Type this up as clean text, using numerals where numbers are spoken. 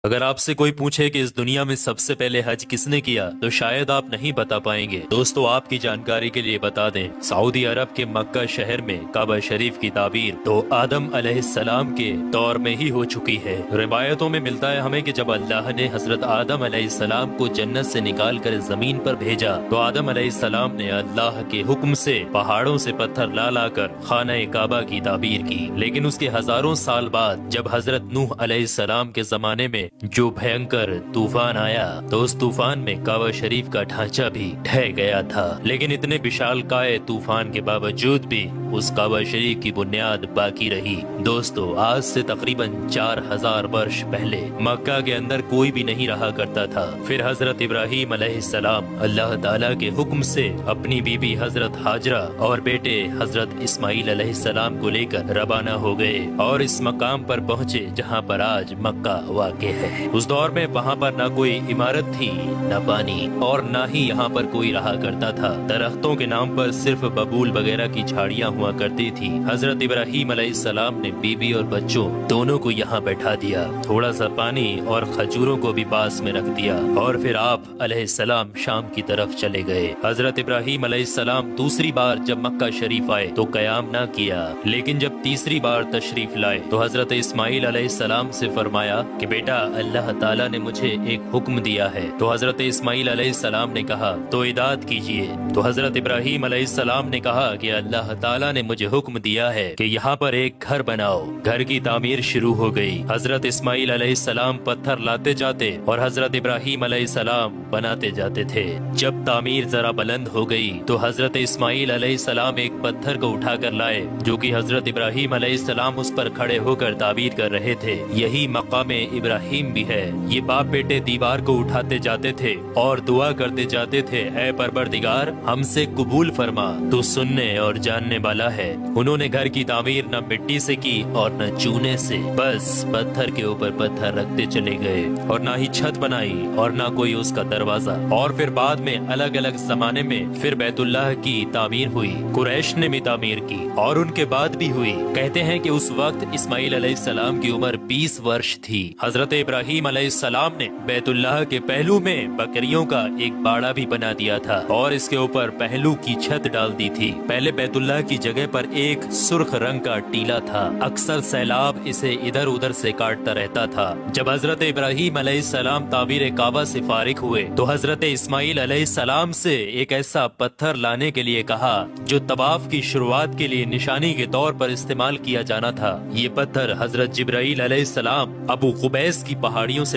اگر آپ سے کوئی پوچھے کہ اس دنیا میں سب سے پہلے حج کس نے کیا تو شاید آپ نہیں بتا پائیں گے۔ دوستو آپ کی جانکاری کے لیے بتا دیں، سعودی عرب کے مکہ شہر میں کعبہ شریف کی تعبیر تو آدم علیہ السلام کے دور میں ہی ہو چکی ہے۔ روایتوں میں ملتا ہے ہمیں کہ جب اللہ نے حضرت آدم علیہ السلام کو جنت سے نکال کر زمین پر بھیجا تو آدم علیہ السلام نے اللہ کے حکم سے پہاڑوں سے پتھر لا لا کر خانہ کعبہ کی تعبیر کی، لیکن اس کے ہزاروں سال بعد جب حضرت نوح علیہ السلام کے زمانے میں جو بھینکر طوفان آیا تو اس طوفان میں کعبہ شریف کا ڈھانچہ بھی ڈھہ گیا تھا، لیکن اتنے وشال کائے طوفان کے باوجود بھی اس کعبہ شریف کی بنیاد باقی رہی۔ دوستو آج سے تقریباً 4000 برس پہلے مکہ کے اندر کوئی بھی نہیں رہا کرتا تھا۔ پھر حضرت ابراہیم علیہ السلام اللہ تعالیٰ کے حکم سے اپنی بیوی حضرت ہاجرہ اور بیٹے حضرت اسماعیل علیہ السلام کو لے کر روانہ ہو گئے اور اس مقام پر پہنچے جہاں پر آج مکہ واقع ہے۔ اس دور میں وہاں پر نہ کوئی عمارت تھی، نہ پانی، اور نہ ہی یہاں پر کوئی رہا کرتا تھا۔ درختوں کے نام پر صرف ببول وغیرہ کی جھاڑیاں ہوا کرتی تھی۔ حضرت ابراہیم علیہ السلام نے بیوی اور بچوں دونوں کو یہاں بیٹھا دیا، تھوڑا سا پانی اور کھجوروں کو بھی پاس میں رکھ دیا، اور پھر آپ علیہ السلام شام کی طرف چلے گئے۔ حضرت ابراہیم علیہ السلام دوسری بار جب مکہ شریف آئے تو قیام نہ کیا، لیکن جب تیسری بار تشریف لائے تو حضرت اسماعیل علیہ السلام سے فرمایا کہ بیٹا اللہ تعالیٰ نے مجھے ایک حکم دیا ہے۔ تو حضرت اسماعیل علیہ السلام نے کہا تو اطاعت کیجیے۔ تو حضرت ابراہیم علیہ السلام نے کہا کہ اللہ تعالیٰ نے مجھے حکم دیا ہے کہ یہاں پر ایک گھر بناؤ۔ گھر کی تعمیر شروع ہو گئی۔ حضرت اسماعیل علیہ السلام پتھر لاتے جاتے اور حضرت ابراہیم علیہ السلام بناتے جاتے تھے۔ جب تعمیر ذرا بلند ہو گئی تو حضرت اسماعیل علیہ السلام ایک پتھر کو اٹھا کر لائے جو کہ حضرت ابراہیم علیہ السلام اس پر کھڑے ہو کر تعبیر کر رہے تھے۔ یہی مقام ابراہیم بھی ہے۔ یہ باپ بیٹے دیوار کو اٹھاتے جاتے تھے اور دعا کرتے جاتے تھے، اے پروردگار ہم سے قبول فرما، تو سننے اور جاننے والا ہے۔ انہوں نے گھر کی تعمیر نہ مٹی سے کی اور نہ چونے سے، بس پتھر کے اوپر پتھر رکھتے چلے گئے، اور نہ ہی چھت بنائی اور نہ کوئی اس کا دروازہ۔ اور پھر بعد میں الگ الگ زمانے میں پھر بیت اللہ کی تعمیر ہوئی، قریش نے بھی تعمیر کی اور ان کے بعد بھی ہوئی۔ کہتے ہیں کہ اس وقت اسماعیل علیہ السلام کی عمر 20 ورش تھی۔ حضرت ابراہیم علیہ السلام نے بیت اللہ کے پہلو میں بکریوں کا ایک باڑا بھی بنا دیا تھا اور اس کے اوپر پہلو کی چھت ڈال دی تھی۔ پہلے بیت اللہ کی جگہ پر ایک سرخ رنگ کا ٹیلا تھا، اکثر سیلاب اسے ادھر ادھر سے کاٹتا رہتا تھا۔ جب حضرت ابراہیم علیہ السلام تعمیر کعبہ سے فارغ ہوئے تو حضرت اسماعیل علیہ السلام سے ایک ایسا پتھر لانے کے لیے کہا جو طواف کی شروعات کے لیے نشانی کے طور پر استعمال کیا جانا تھا۔ یہ پتھر حضرت جبرائیل علیہ السلام ابو قبیس کی پہاڑیوں سے